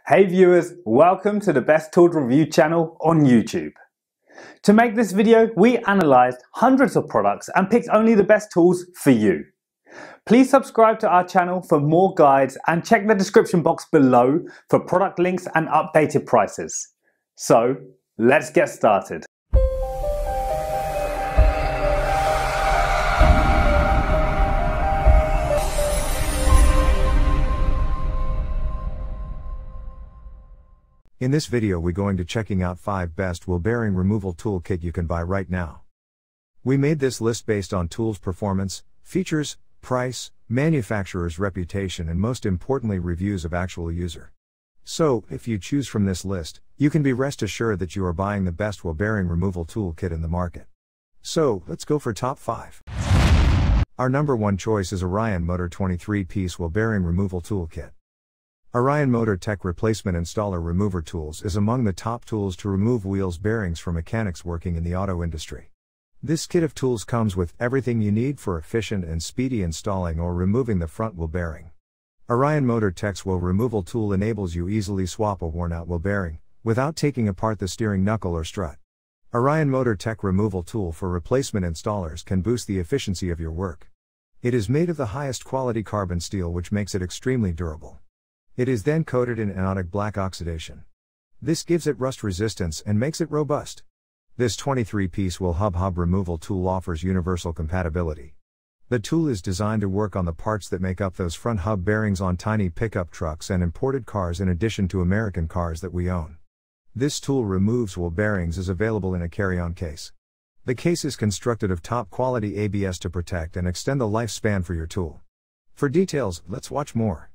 Hey viewers, welcome to the Best Tools Review channel on YouTube. To make this video, we analysed hundreds of products and picked only the best tools for you. Please subscribe to our channel for more guides and check the description box below for product links and updated prices. So, let's get started. In this video we're going to checking out 5 best wheel bearing removal toolkit you can buy right now. We made this list based on tools performance, features, price, manufacturer's reputation and most importantly reviews of actual user. So, if you choose from this list, you can be rest assured that you are buying the best wheel bearing removal toolkit in the market. So, let's go for top 5. Our number 1 choice is Orion Motor 23-piece wheel bearing removal toolkit. Orion Motor Tech Replacement Installer Remover Tools is among the top tools to remove wheels bearings for mechanics working in the auto industry. This kit of tools comes with everything you need for efficient and speedy installing or removing the front wheel bearing. Orion Motor Tech's wheel removal tool enables you easily swap a worn-out wheel bearing, without taking apart the steering knuckle or strut. Orion Motor Tech Removal Tool for replacement installers can boost the efficiency of your work. It is made of the highest quality carbon steel which makes it extremely durable. It is then coated in anodic black oxidation. This gives it rust resistance and makes it robust. This 23-piece wheel hub removal tool offers universal compatibility. The tool is designed to work on the parts that make up those front hub bearings on tiny pickup trucks and imported cars in addition to American cars that we own. This tool removes wheel bearings is available in a carry-on case. The case is constructed of top quality ABS to protect and extend the lifespan for your tool. For details, let's watch more.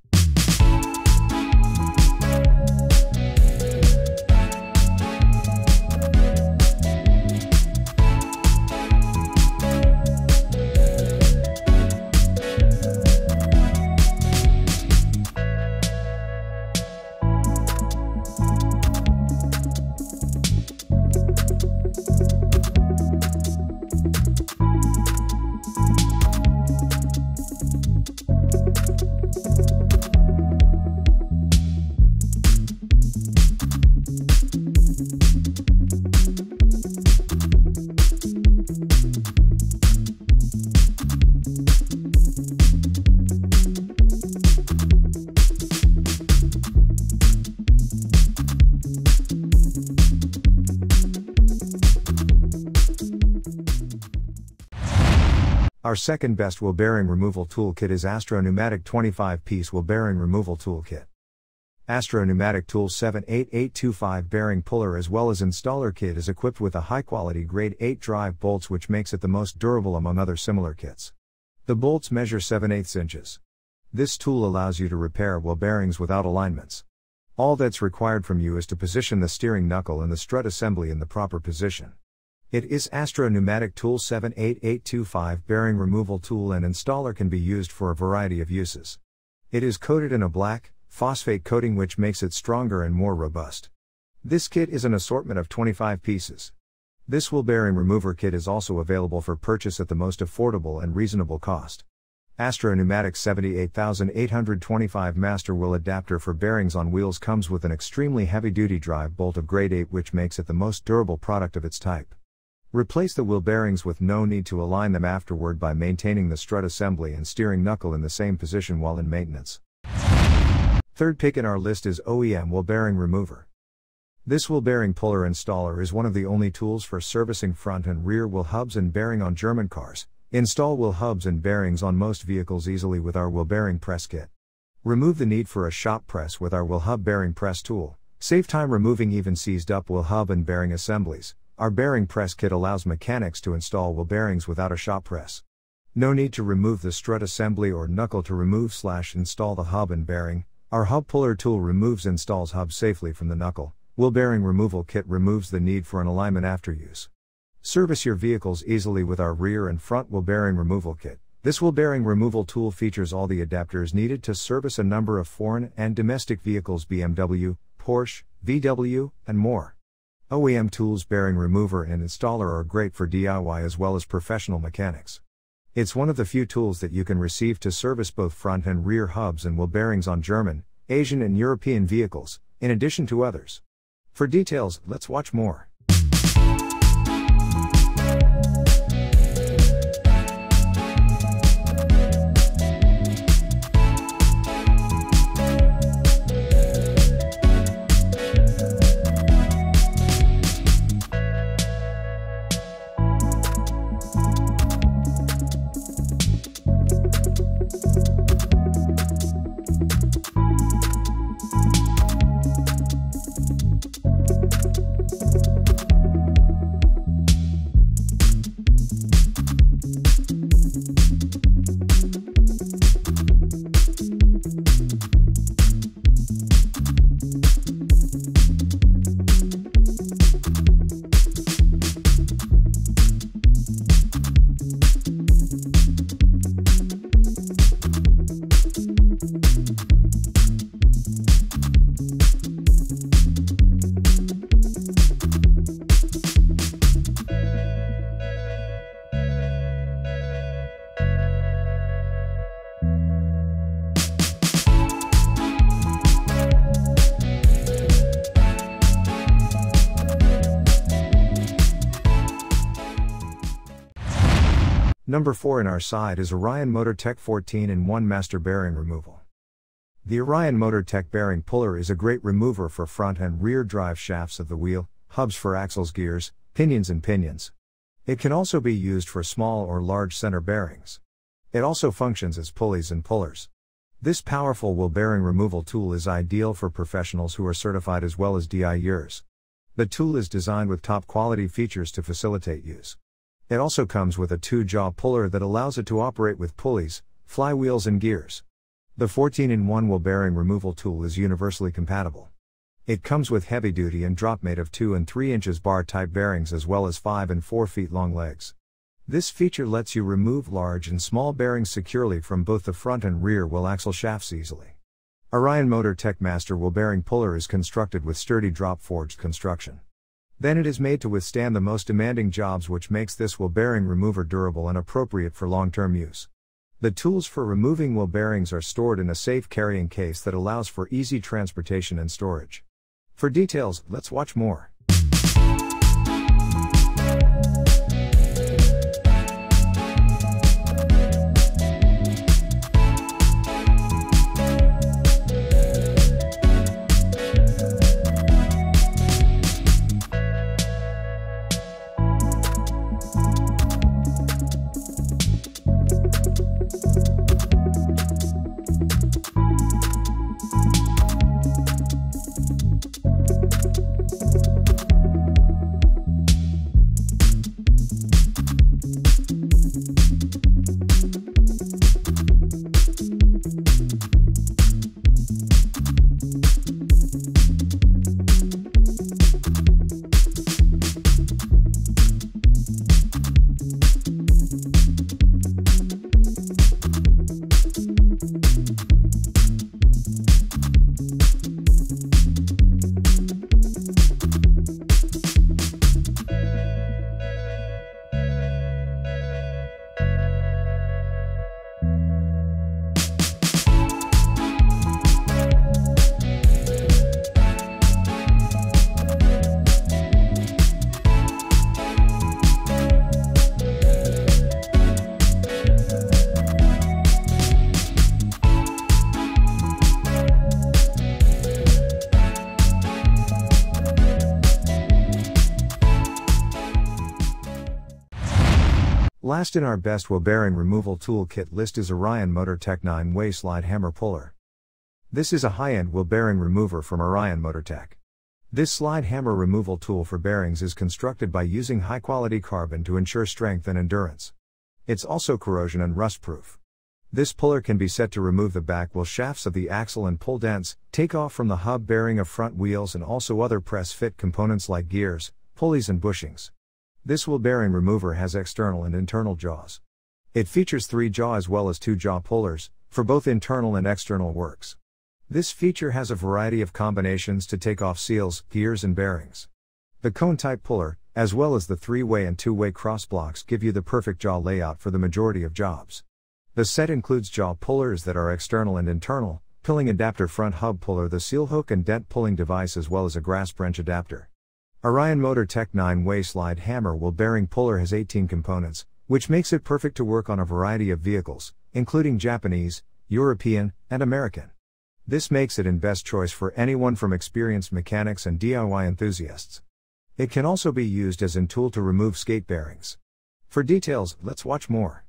Our second best wheel bearing removal toolkit is Astro Pneumatic 25-piece wheel bearing removal toolkit. Astro Pneumatic Tool 78825 bearing puller as well as installer kit is equipped with a high-quality grade 8 drive bolts which makes it the most durable among other similar kits. The bolts measure 7/8 inches. This tool allows you to repair wheel bearings without alignments. All that's required from you is to position the steering knuckle and the strut assembly in the proper position. It is Astro Pneumatic Tool 78825 bearing removal tool and installer can be used for a variety of uses. It is coated in a black, phosphate coating which makes it stronger and more robust. This kit is an assortment of 25 pieces. This wheel bearing remover kit is also available for purchase at the most affordable and reasonable cost. Astro Pneumatic 78825 master wheel adapter for bearings on wheels comes with an extremely heavy-duty drive bolt of grade 8 which makes it the most durable product of its type. Replace the wheel bearings with no need to align them afterward by maintaining the strut assembly and steering knuckle in the same position while in maintenance. Third pick in our list is OEM wheel bearing remover. This wheel bearing puller installer is one of the only tools for servicing front and rear wheel hubs and bearing on German cars. Install wheel hubs and bearings on most vehicles easily with our wheel bearing press kit. Remove the need for a shop press with our wheel hub bearing press tool. Save time removing even seized up wheel hub and bearing assemblies. Our bearing press kit allows mechanics to install wheel bearings without a shop press. No need to remove the strut assembly or knuckle to remove/install the hub and bearing. Our hub puller tool installs hub safely from the knuckle. Wheel bearing removal kit removes the need for an alignment after use. Service your vehicles easily with our rear and front wheel bearing removal kit. This wheel bearing removal tool features all the adapters needed to service a number of foreign and domestic vehicles BMW, Porsche, VW, and more. OEM tools bearing remover and installer are great for DIY as well as professional mechanics. It's one of the few tools that you can receive to service both front and rear hubs and wheel bearings on German, Asian and European vehicles. in addition to others. For details, let's watch more. Number 4 in our side is Orion Motor Tech 14-in-1 Master Bearing Removal. The Orion Motor Tech bearing puller is a great remover for front and rear drive shafts of the wheel, hubs for axles, gears, pinions and pinions. It can also be used for small or large center bearings. It also functions as pulleys and pullers. This powerful wheel bearing removal tool is ideal for professionals who are certified as well as DIYers. The tool is designed with top quality features to facilitate use. It also comes with a 2-jaw puller that allows it to operate with pulleys, flywheels and gears. The 14-in-1 wheel bearing removal tool is universally compatible. It comes with heavy-duty and drop-made of 2 and 3 inches bar-type bearings as well as 5 and 4 feet long legs. This feature lets you remove large and small bearings securely from both the front and rear wheel axle shafts easily. Orion Motor Tech Master Wheel Bearing Puller is constructed with sturdy drop-forged construction. Then it is made to withstand the most demanding jobs, which makes this wheel bearing remover durable and appropriate for long-term use. The tools for removing wheel bearings are stored in a safe carrying case that allows for easy transportation and storage. For details, let's watch more. Last in our best wheel bearing removal toolkit list is Orion Motor Tech 9-way Slide Hammer Puller. This is a high-end wheel bearing remover from Orion Motor Tech. This slide hammer removal tool for bearings is constructed by using high-quality carbon to ensure strength and endurance. It's also corrosion and rust-proof. This puller can be set to remove the back wheel shafts of the axle and pull dents, take off from the hub bearing of front wheels and also other press-fit components like gears, pulleys and bushings. This wheel bearing remover has external and internal jaws. It features 3-jaw as well as 2-jaw pullers, for both internal and external works. This feature has a variety of combinations to take off seals, gears and bearings. The cone-type puller, as well as the 3-way and 2-way cross blocks, give you the perfect jaw layout for the majority of jobs. The set includes jaw pullers that are external and internal, pilling adapter front hub puller, the seal hook and dent pulling device, as well as a grasp wrench adapter. Orion Motor Tech 9-way slide hammer wheel bearing puller has 18 components, which makes it perfect to work on a variety of vehicles, including Japanese, European, and American. This makes it in best choice for anyone from experienced mechanics and DIY enthusiasts. It can also be used as a tool to remove skate bearings. For details, let's watch more.